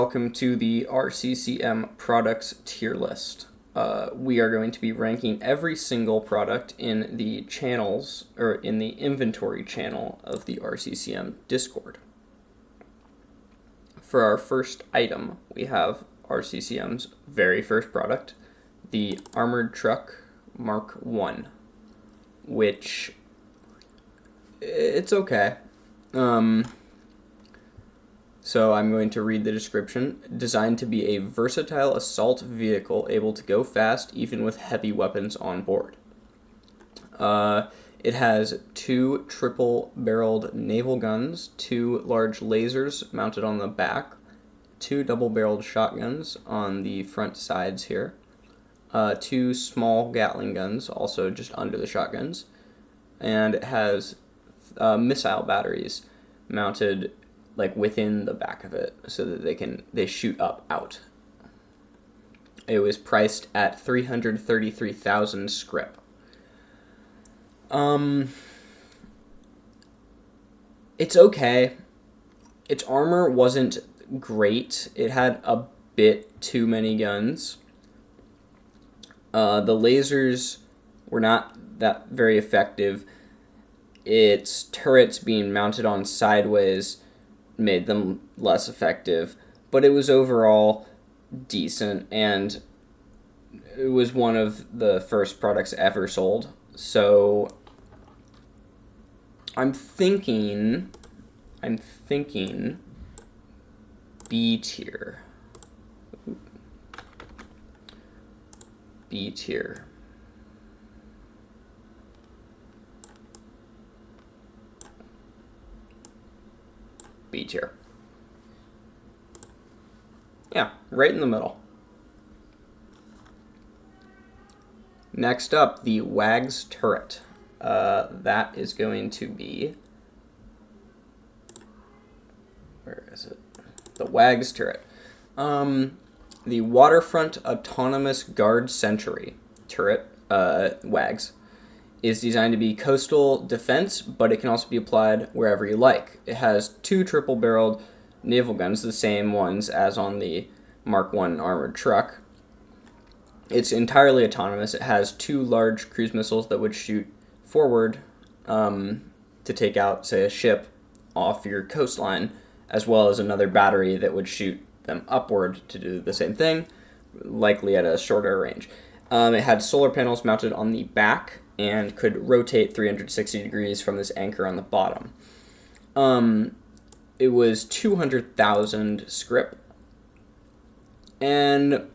Welcome to the RCCM products tier list. We are going to be ranking every single product in the channels, or in the inventory channel of the RCCM Discord. For our first item, we have RCCM's very first product, the Armored Truck Mark I, which, it's okay. So I'm going to read the description. Designed to be a versatile assault vehicle able to go fast even with heavy weapons on board. It has 2 triple-barreled naval guns, 2 large lasers mounted on the back, 2 double-barreled shotguns on the front sides here, 2 small Gatling guns also just under the shotguns, and it has missile batteries mounted like within the back of it so that they shoot up out. It was priced at 333,000 scrip. It's okay. Its armor wasn't great. It had a bit too many guns. The lasers were not that very effective. Its turrets being mounted on sideways made them less effective, but it was overall decent, and it was one of the first products ever sold. So I'm thinking B tier. B tier. B tier. Yeah, right in the middle. Next up, the WAGS turret. That is going to be... Where is it? The WAGS turret. The Waterfront Autonomous Guard Sentry turret, WAGS, is designed to be coastal defense, but it can also be applied wherever you like. It has 2 triple-barreled naval guns, the same ones as on the Mark I armored truck. It's entirely autonomous. It has 2 large cruise missiles that would shoot forward to take out, say, a ship off your coastline, as well as another battery that would shoot them upward to do the same thing, likely at a shorter range. It had solar panels mounted on the back and could rotate 360 degrees from this anchor on the bottom. It was 200,000 scrip, and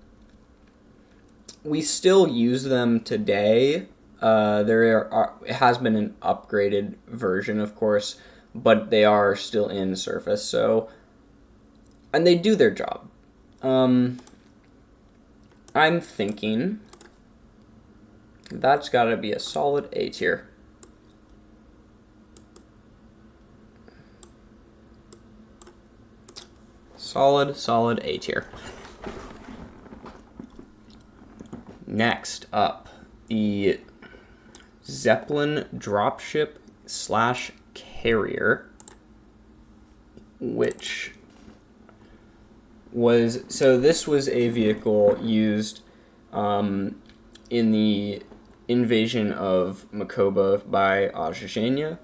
we still use them today. It has been an upgraded version, of course, but they are still in surface, so, and they do their job. I'm thinking that's got to be a solid A tier. Solid A tier. Next up, the Zeppelin dropship / carrier, which was, so this was a vehicle used in the invasion of Makoba by RCCM.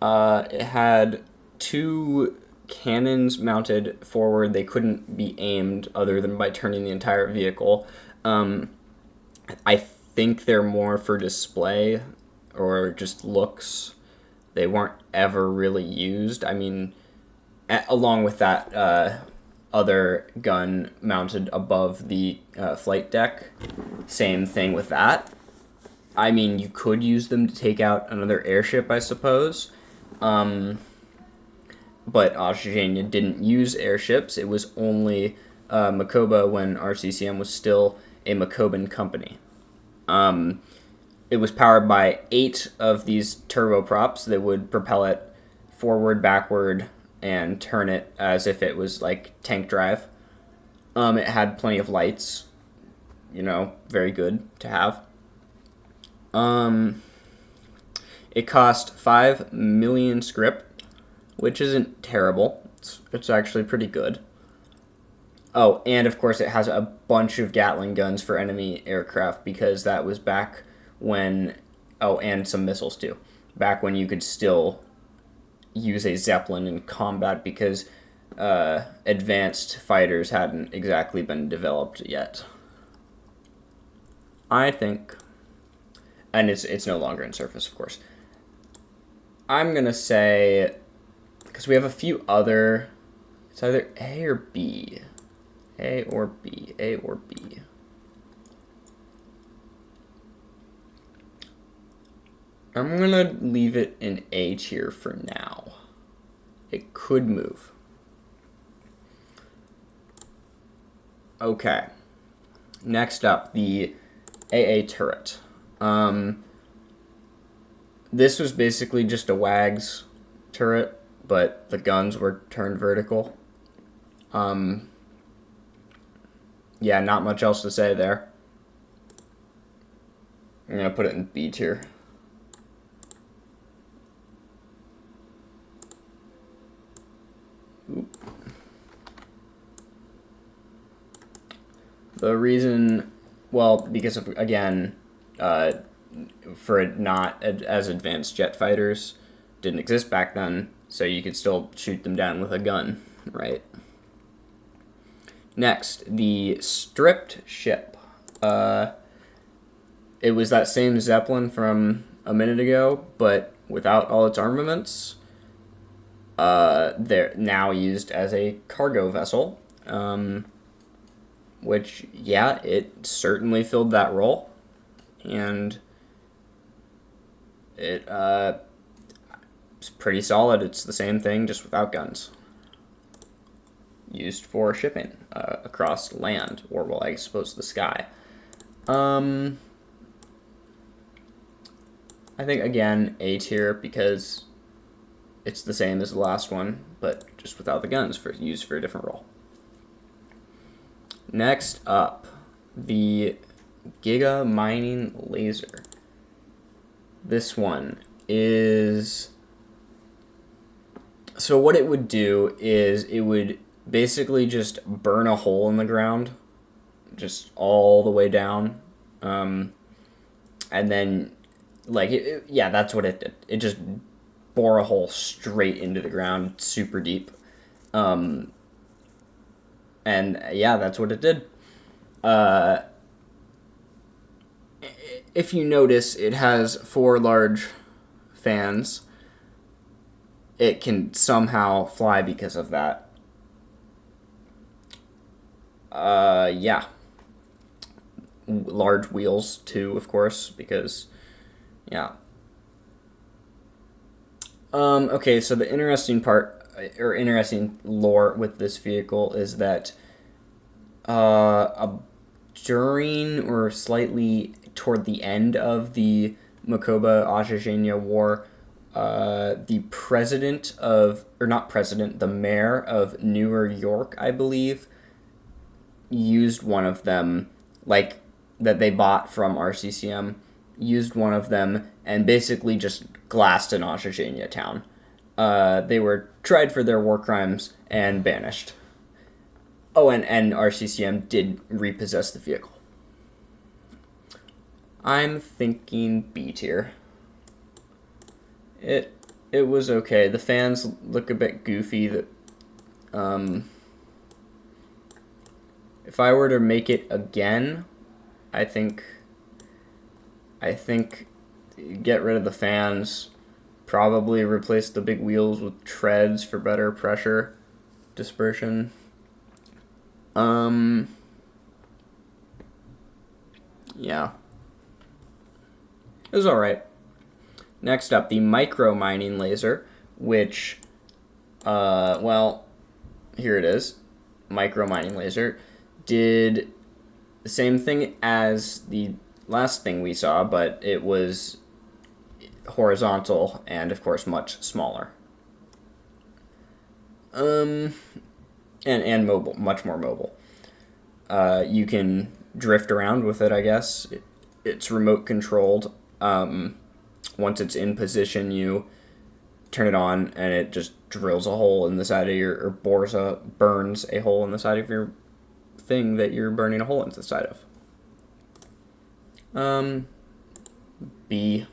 It had 2 cannons mounted forward. They couldn't be aimed other than by turning the entire vehicle. I think they're more for display or just looks. They weren't ever really used. I mean, along with that other gun mounted above the flight deck, same thing with that. I mean, you could use them to take out another airship, I suppose. But RCCM didn't use airships. It was only Makoba when RCCM was still a Makoban company. It was powered by 8 of these turboprops that would propel it forward, backward, and turn it as if it was like tank drive. It had plenty of lights, very good to have. It cost 5 million scrip, which isn't terrible. It's actually pretty good. Oh, and of course it has a bunch of Gatling guns for enemy aircraft because that was back when. Oh, and some missiles too. Back when you could still use a Zeppelin in combat because advanced fighters hadn't exactly been developed yet. I think, and it's no longer in service, of course. I'm gonna say, because we have a few other, it's either A or B. A or B. A or B. I'm gonna leave it in A tier for now. It could move. Okay. Next up, the AA turret. This was basically just a WAGS turret, but the guns were turned vertical. Yeah, not much else to say there. I'm gonna put it in B tier. Oop. The reason, well, because of, again, for it not as advanced jet fighters didn't exist back then, so you could still shoot them down with a gun, right? Next, the stripped ship. It was that same Zeppelin from a minute ago, but without all its armaments. They're now used as a cargo vessel, which, yeah, it certainly filled that role, and it's pretty solid. It's the same thing, just without guns. Used for shipping across land, or, well, I suppose the sky. I think, again, A tier, because it's the same as the last one, but just without the guns, used for a different role. Next up, the Giga Mining Laser. This one is... So what it would do is it would basically just burn a hole in the ground, just all the way down. And then, like, yeah, that's what it did. It just bore a hole straight into the ground, super deep. And yeah, that's what it did. If you notice, it has 4 large fans. It can somehow fly because of that. Yeah. Large wheels, too, of course, because, yeah. Okay, so the interesting part, or interesting lore with this vehicle is that during or slightly toward the end of the Makoba-Ashijenya War, the president of, or not president, the mayor of New York, I believe, used one of them, like, that they bought from RCCM, used one of them, and basically just glassed an Ashijenya town. They were tried for their war crimes and banished. Oh, and RCCM did repossess the vehicle. I'm thinking B tier. It was okay. The fans look a bit goofy. That if I were to make it again, I think get rid of the fans, probably replace the big wheels with treads for better pressure dispersion. Yeah. It was alright. Next up, the micro mining laser, which, well, here it is. Micro mining laser did the same thing as the last thing we saw, but it was horizontal and, of course, much smaller. And mobile, much more mobile. You can drift around with it, I guess. It's remote controlled. Once it's in position, you turn it on, and it just drills a hole in the side of your, or burns a hole in the side of your thing that you're burning a hole into the side of. B.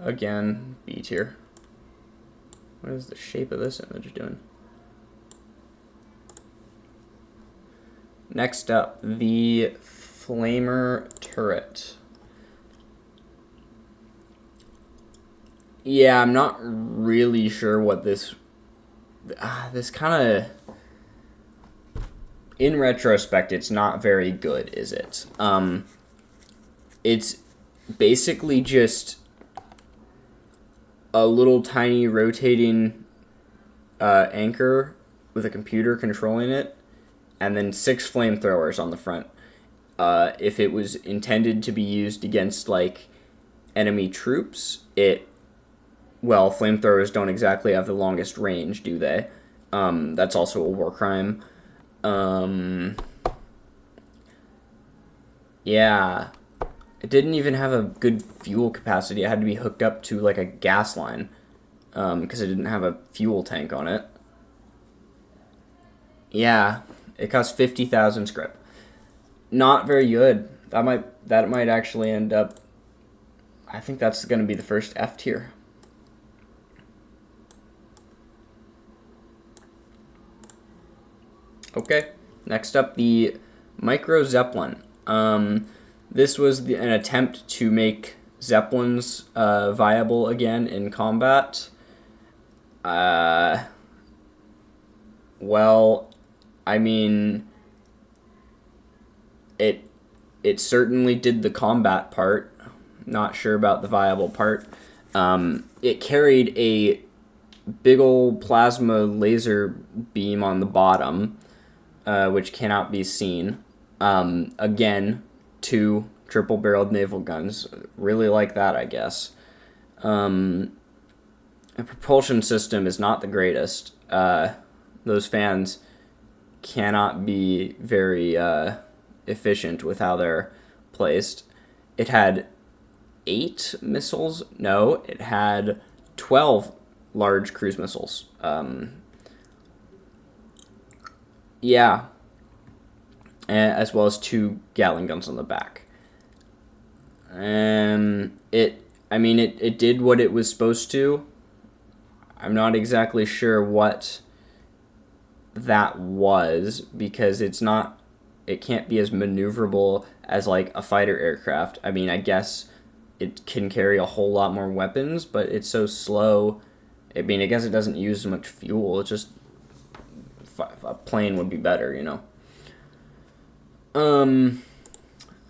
Again, B tier. What is the shape of this image doing? Next up, the flamer turret. Yeah, I'm not really sure what this kind of, in retrospect, it's not very good, is it? It's basically just a little tiny rotating anchor with a computer controlling it, and then 6 flamethrowers on the front. If it was intended to be used against, like, enemy troops, flamethrowers don't exactly have the longest range, do they? That's also a war crime. Yeah. It didn't even have a good fuel capacity. It had to be hooked up to, like, a gas line, because it didn't have a fuel tank on it. Yeah, it cost 50,000 scrip. Not very good. That might actually end up, I think that's going to be the first F tier. Okay, next up, the Micro Zeppelin. This was an attempt to make Zeppelins viable again in combat. Well, I mean, it certainly did the combat part. Not sure about the viable part. It carried a big ol' plasma laser beam on the bottom, which cannot be seen. Again, 2 triple-barreled naval guns. Really like that, I guess. The propulsion system is not the greatest. Those fans cannot be very efficient with how they're placed. It had 8 missiles. No, it had 12 large cruise missiles. Yeah. As well as 2 Gatling guns on the back. It did what it was supposed to. I'm not exactly sure what that was, because it can't be as maneuverable as, like, a fighter aircraft. I mean, I guess it can carry a whole lot more weapons, but it's so slow. I mean, I guess it doesn't use as much fuel. It's just a plane would be better, you know.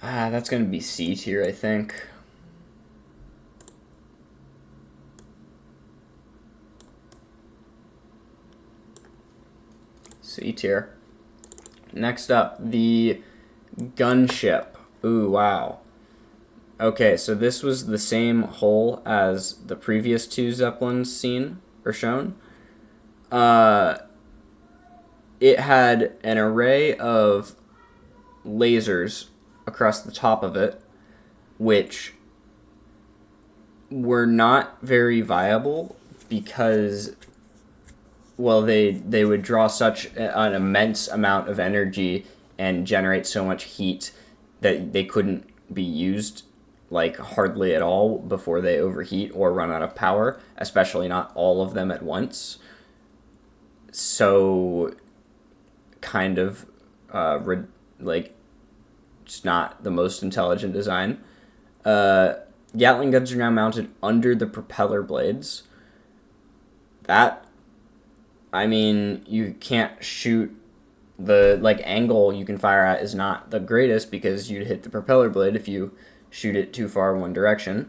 That's gonna be C tier, I think. C tier. Next up, the gunship. Ooh, wow. Okay, so this was the same hull as the previous 2 Zeppelins seen or shown. It had an array of lasers across the top of it, which were not very viable because, well, they would draw such an immense amount of energy and generate so much heat that they couldn't be used, like, hardly at all before they overheat or run out of power, especially not all of them at once. So, kind of, it's not the most intelligent design. Gatling guns are now mounted under the propeller blades. You can't shoot, the, like, angle you can fire at is not the greatest because you'd hit the propeller blade if you shoot it too far in one direction.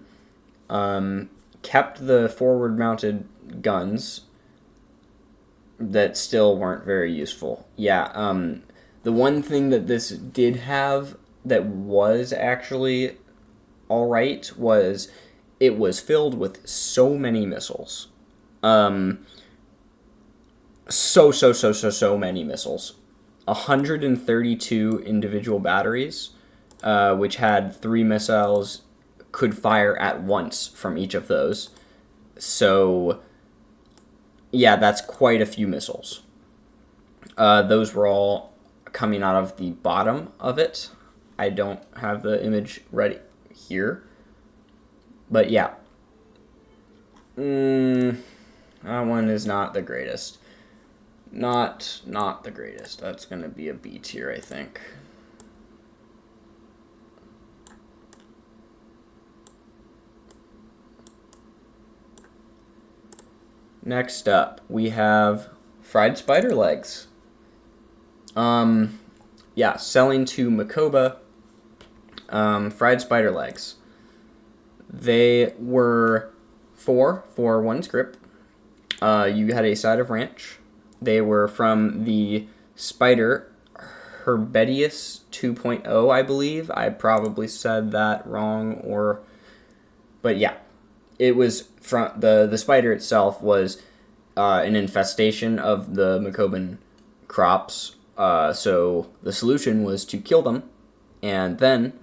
Kept the forward-mounted guns that still weren't very useful. Yeah, the one thing that this did have that was actually alright was it was filled with so many missiles. So many missiles. 132 individual batteries, which had 3 missiles, could fire at once from each of those. So, yeah, that's quite a few missiles. Those were all coming out of the bottom of it. I don't have the image ready here. But yeah. That one is not the greatest. Not the greatest. That's going to be a B tier, I think. Next up, we have fried spider legs. Yeah, selling to Makoba, fried spider legs. They were 4 for one script. You had a side of ranch. They were from the Spider Herbedius 2.0, I believe. I probably said that wrong, but yeah, it was from the spider itself was an infestation of the Makoban crops. So the solution was to kill them, and then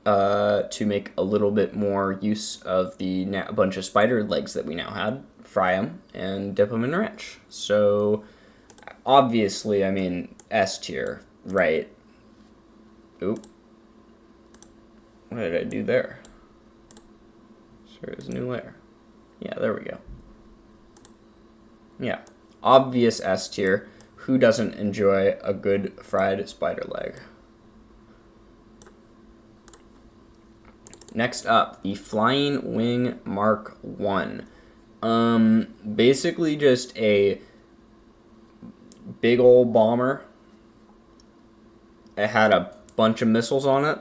to make a little bit more use of the bunch of spider legs that we now had, fry them and dip them in ranch. So obviously, I mean, S tier, right? Oop. What did I do there? Sure, there's a new layer. Yeah, there we go. Yeah, obvious S tier. Who doesn't enjoy a good fried spider leg? Next up, the Flying Wing Mark 1. Basically just a big old bomber. It had a bunch of missiles on it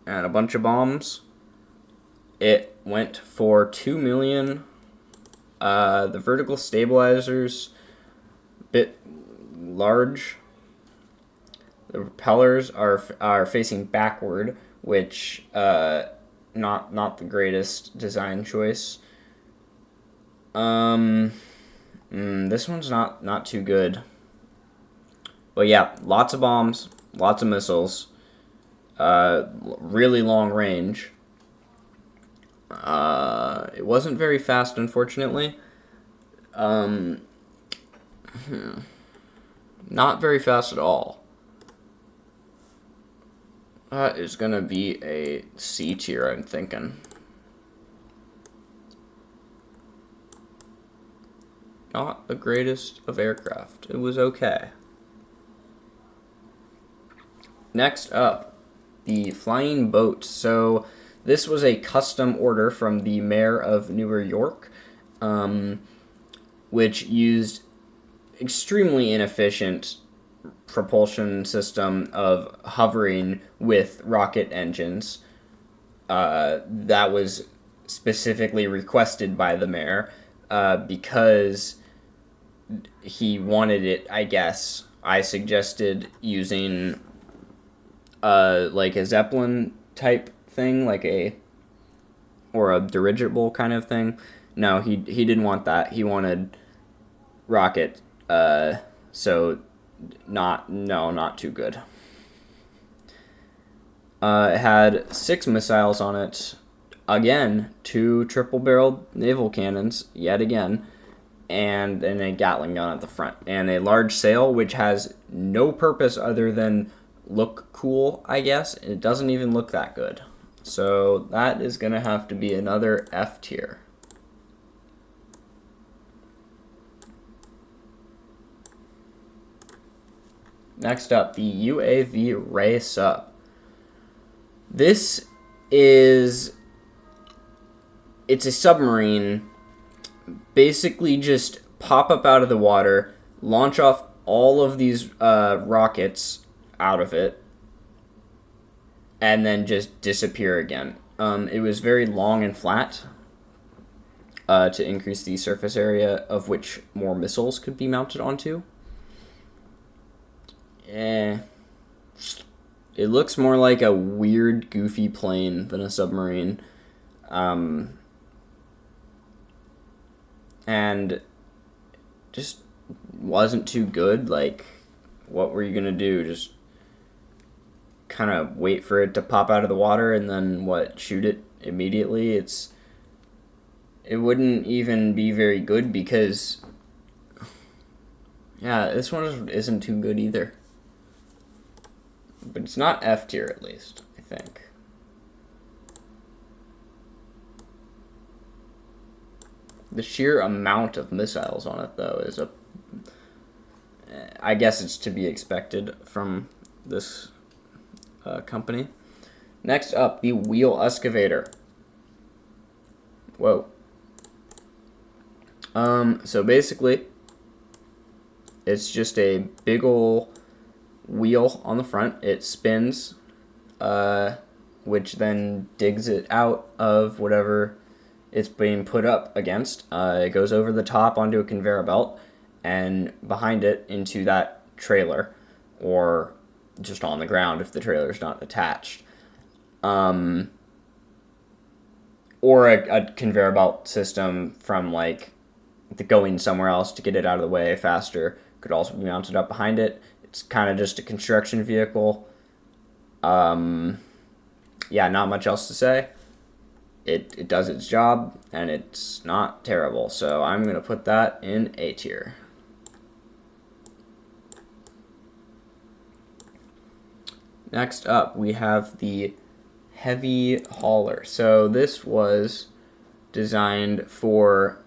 and a bunch of bombs. It went for $2 million. The vertical stabilizers, bit large. The propellers are facing backward, which not the greatest design choice. This one's not too good. But yeah, lots of bombs, lots of missiles, really long range. It wasn't very fast, unfortunately. Not very fast at all. That is gonna be a C tier, I'm thinking. Not the greatest of aircraft. It was okay. Next up, the flying boat. So this was a custom order from the mayor of New York, which used extremely inefficient propulsion system of hovering with rocket engines. That was specifically requested by the mayor because he wanted it, I guess. I suggested using like a Zeppelin type thing, or a dirigible kind of thing. No, he didn't want that. He wanted rocket. So not too good. It had 6 missiles on it. Again, 2 triple-barreled naval cannons, yet again, and a Gatling gun at the front. And a large sail, which has no purpose other than look cool, I guess. It doesn't even look that good. So that is going to have to be another F tier. Next up, the UAV Race Up. This is... It's a submarine. Basically just pop up out of the water, launch off all of these rockets out of it, and then just disappear again. It was very long and flat to increase the surface area of which more missiles could be mounted onto. It looks more like a weird, goofy plane than a submarine. And just wasn't too good. Like, what were you going to do? Just kind of wait for it to pop out of the water and then, shoot it immediately? It wouldn't even be very good because, yeah, this one isn't too good either. but it's not F tier at least, I think. The sheer amount of missiles on it, though, is I guess it's to be expected from this company. Next up, the wheel excavator. Whoa. So basically, it's just a big ol' wheel on the front. It spins, which then digs it out of whatever it's being put up against. It goes over the top onto a conveyor belt, and behind it into that trailer, or just on the ground if the trailer's not attached. Or a conveyor belt system from like going somewhere else to get it out of the way faster could also be mounted up behind it. It's kind of just a construction vehicle. Yeah, not much else to say. It does its job, and it's not terrible. So I'm going to put that in A tier. Next up, we have the heavy hauler. So this was designed for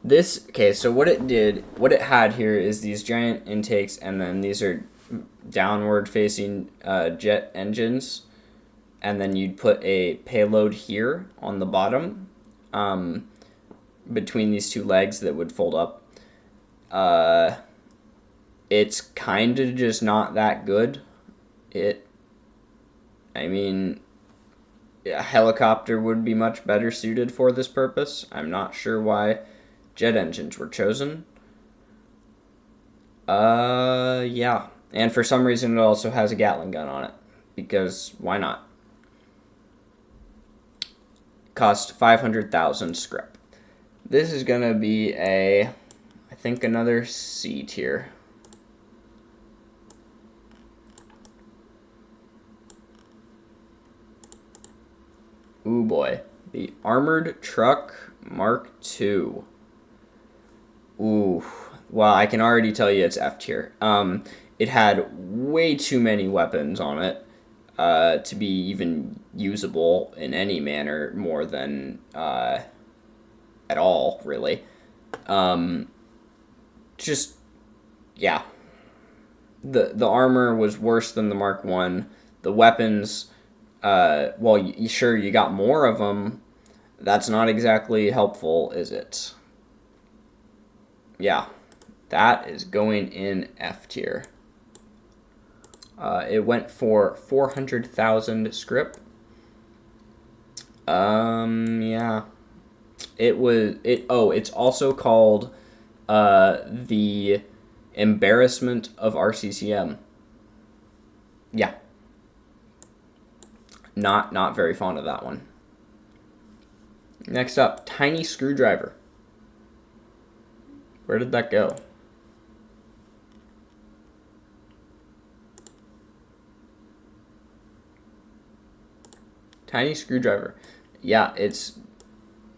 this. Okay, so what it had here is these giant intakes, and then these are downward facing jet engines, and then you'd put a payload here on the bottom between these two legs that would fold up. It's kind of just not that good. I mean, a helicopter would be much better suited for this purpose. I'm not sure why jet engines were chosen. Yeah. And for some reason, it also has a Gatling gun on it. Because why not? Cost 500,000 scrip. This is going to be I think another C tier. Ooh boy. The Armored Truck Mark II. Ooh. Well, I can already tell you it's F tier. It had way too many weapons on it to be even usable in any manner more than at all, really. Just, yeah. The armor was worse than the Mark I. The weapons, well, sure, you got more of them. That's not exactly helpful, is it? Yeah. That is going in F tier. It went for 400,000 scrip. Yeah. It's also called the Embarrassment of RCCM. Yeah. Not very fond of that one. Next up, tiny screwdriver. Where did that go? Tiny screwdriver. Yeah, it's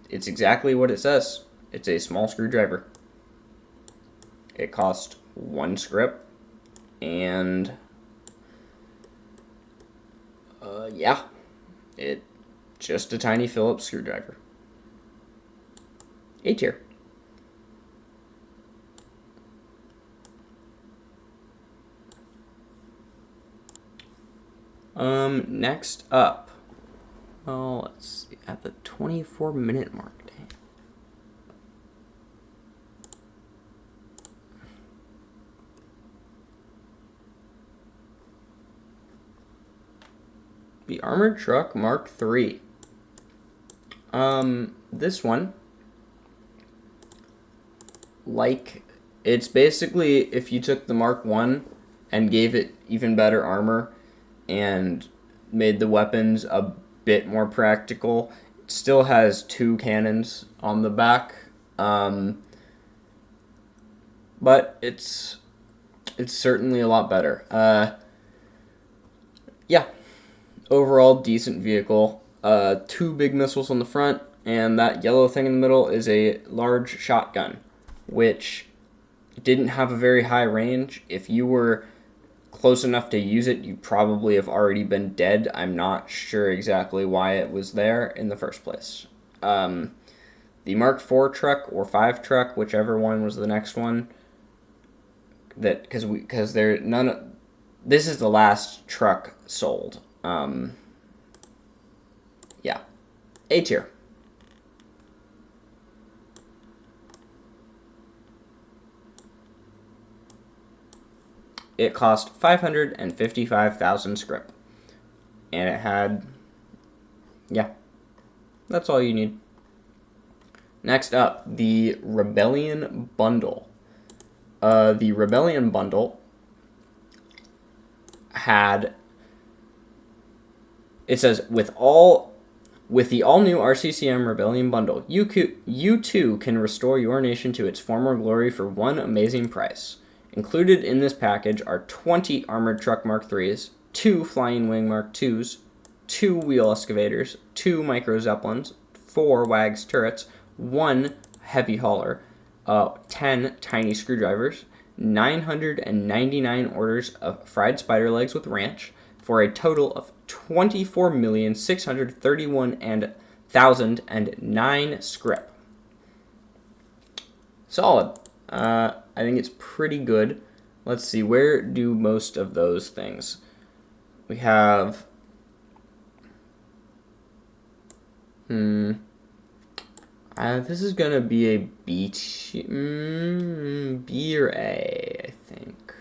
exactly what it says. It's a small screwdriver. It cost 1 scrip, and yeah, it just a tiny Phillips screwdriver. A tier. Next up. Oh, let's see, at the 24-minute mark. Dang. The Armored Truck Mark III. This one, like, it's basically if you took the Mark I and gave it even better armor and made the weapons a bit more practical. It still has 2 cannons on the back, but it's certainly a lot better. Yeah, overall decent vehicle. 2 big missiles on the front, and that yellow thing in the middle is a large shotgun, which It didn't have a very high range. If you were close enough to use it, you probably have already been dead. I'm not sure exactly why it was there in the first place. The Mark IV truck or 5 truck, whichever one was the next one, that because there none of this is the last truck sold. Yeah, A tier. It cost 555,000 script. And it had, yeah, that's all you need. Next up, the Rebellion Bundle. The Rebellion Bundle had, it says, with the all-new RCCM Rebellion Bundle, you too can restore your nation to its former glory for one amazing price. Included in this package are 20 Armored Truck Mark IIIs, 2 Flying Wing Mark IIs, 2 Wheel Excavators, 2 Micro Zeppelins, 4 WAGS turrets, 1 Heavy Hauler, 10 Tiny Screwdrivers, 999 orders of fried spider legs with ranch, for a total of 24,631,009 scrip. Solid. I think it's pretty good. Let's see, where do most of those things? We have, this is gonna be a B, B or A, I think.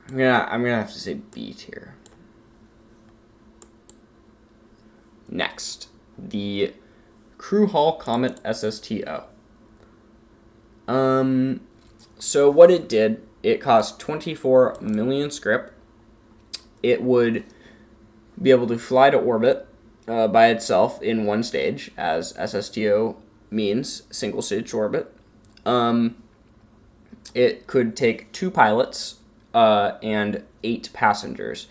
I'm gonna have to say B tier. Next, the Crew Hall Comet SSTO. So what it did, it cost 24 million scrip. It would be able to fly to orbit by itself in one stage, as SSTO means, single stage orbit. It could take 2 pilots and 8 passengers.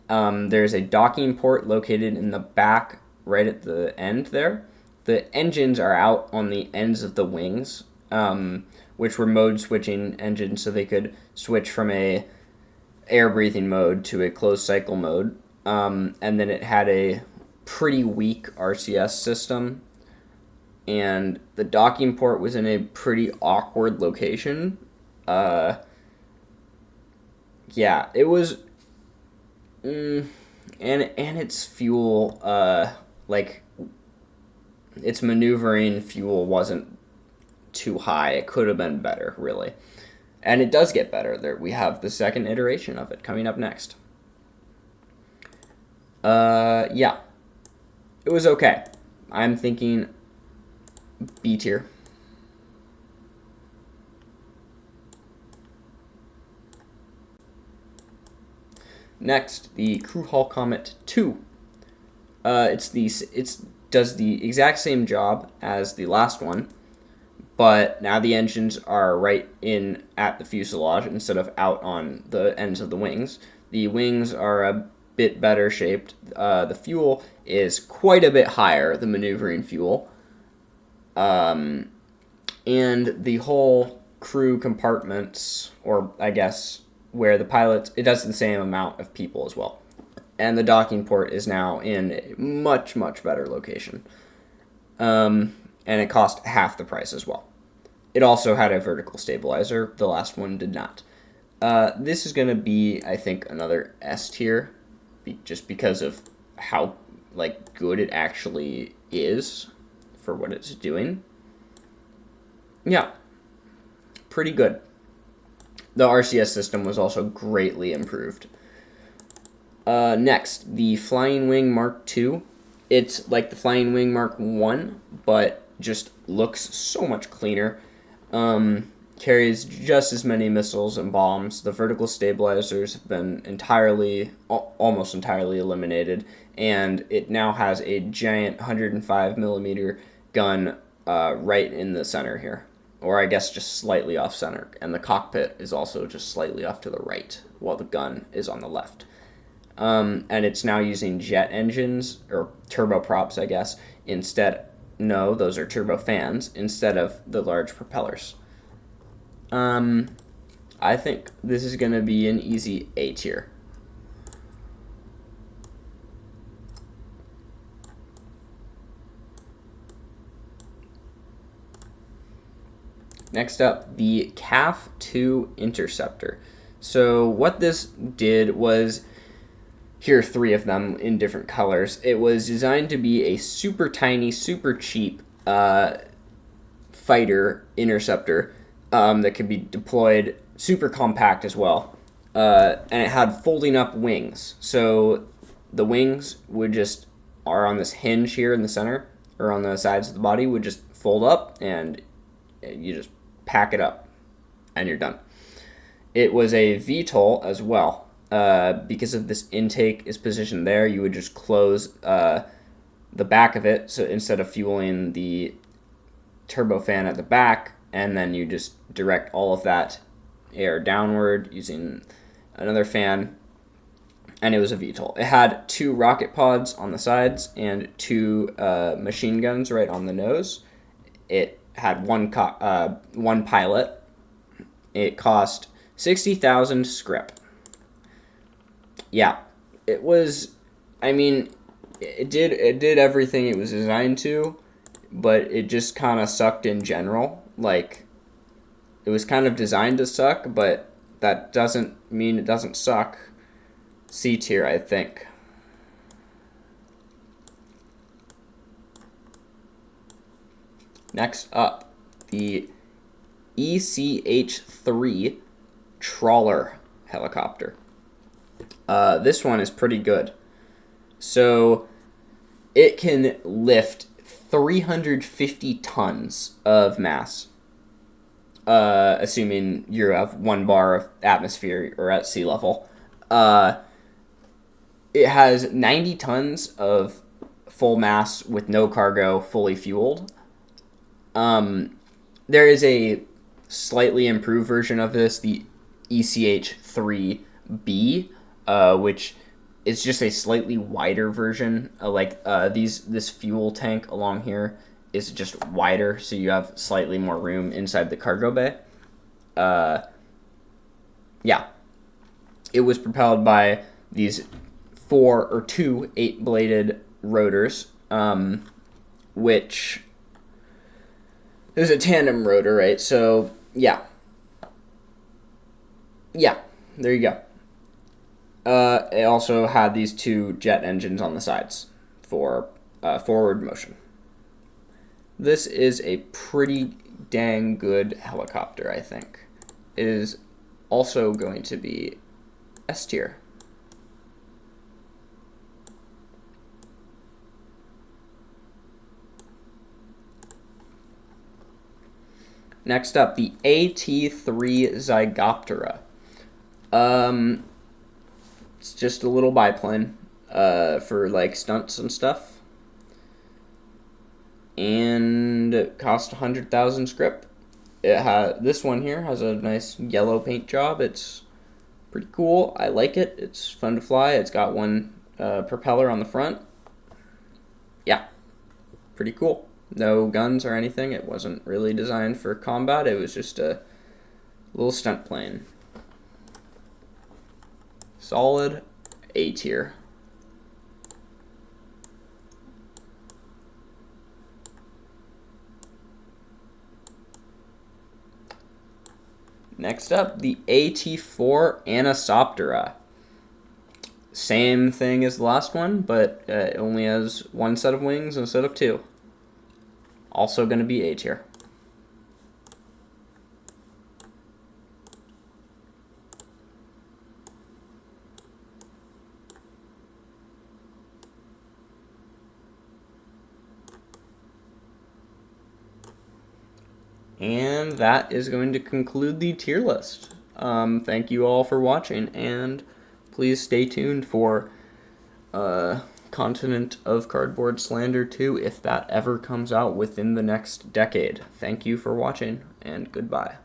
There's a docking port located in the back, right at the end there. The engines are out on the ends of the wings, which were mode switching engines, so they could switch from a air breathing mode to a closed cycle mode. And then it had a pretty weak RCS system, and the docking port was in a pretty awkward location. Yeah, it was, and its fuel, like, its maneuvering fuel wasn't too high. It could have been better, really. And it does get better. There we have the second iteration of it coming up next. Yeah. It was okay. I'm thinking B tier. Next, the Crew Hall Comet 2. It does the exact same job as the last one, but now the engines are right in at the fuselage instead of out on the ends of the wings. The wings are a bit better shaped. The fuel is quite a bit higher, the maneuvering fuel. And the whole crew compartments, or I guess where the pilots, it does the same amount of people as well. And the docking port is now in a much, much better location. And it cost half the price as well. It also had a vertical stabilizer. The last one did not. This is going to be, I think, another S tier, just because of how good it actually is for what it's doing. Yeah, pretty good. The RCS system was also greatly improved. Next, the Flying Wing Mark II. It's like the Flying Wing Mark I, but just looks so much cleaner. Carries just as many missiles and bombs. The vertical stabilizers have been almost entirely eliminated, and it now has a giant 105mm gun right in the center here, or I guess just slightly off center, and the cockpit is also just slightly off to the right, while the gun is on the left. And it's now using jet engines, or turboprops, I guess, instead no, those are turbofans instead of the large propellers. I think this is going to be an easy A tier. Next up, the CAF 2 Interceptor. So what this did was, here are three of them in different colors. It was designed to be a super tiny, super cheap fighter interceptor that could be deployed, super compact as well. And it had folding up wings. So the wings are on this hinge here in the center, or on the sides of the body, would just fold up, and you just pack it up, and you're done. It was a VTOL as well. Because of this intake is positioned there, you would just close the back of it, so instead of fueling the turbofan at the back, and then you just direct all of that air downward using another fan, and it was a VTOL. It had 2 rocket pods on the sides and 2 machine guns right on the nose. It had one pilot. It cost 60,000 scrip. Yeah, it was, I mean, it did everything it was designed to, but it just kind of sucked in general. Like, it was kind of designed to suck, but that doesn't mean it doesn't suck. C tier, I think. Next up, the ECH-3 trawler helicopter. This one is pretty good. So it can lift 350 tons of mass, assuming you have 1 bar of atmosphere or at sea level. It has 90 tons of full mass with no cargo, fully fueled. There is a slightly improved version of this, the ECH-3B, which is just a slightly wider version. This fuel tank along here is just wider, so you have slightly more room inside the cargo bay. Yeah, it was propelled by these 2 8-bladed rotors, which there's a tandem rotor, right? So yeah, there you go. It also had these 2 jet engines on the sides for forward motion. This is a pretty dang good helicopter, I think. It is also going to be S tier. Next up, the AT-3 Zygoptera. It's just a little biplane for like stunts and stuff, and it cost 100,000 scrip. This one here has a nice yellow paint job. It's pretty cool. I like it. It's fun to fly. It's got 1 propeller on the front. Yeah, pretty cool. No guns or anything. It wasn't really designed for combat. It was just a little stunt plane. Solid A tier. Next up, the AT-4 Anisoptera. Same thing as the last one, but it only has 1 set of wings instead of 2. Also going to be A tier. And that is going to conclude the tier list. Thank you all for watching, and please stay tuned for Continent of Cardboard Slander 2 if that ever comes out within the next decade. Thank you for watching, and goodbye.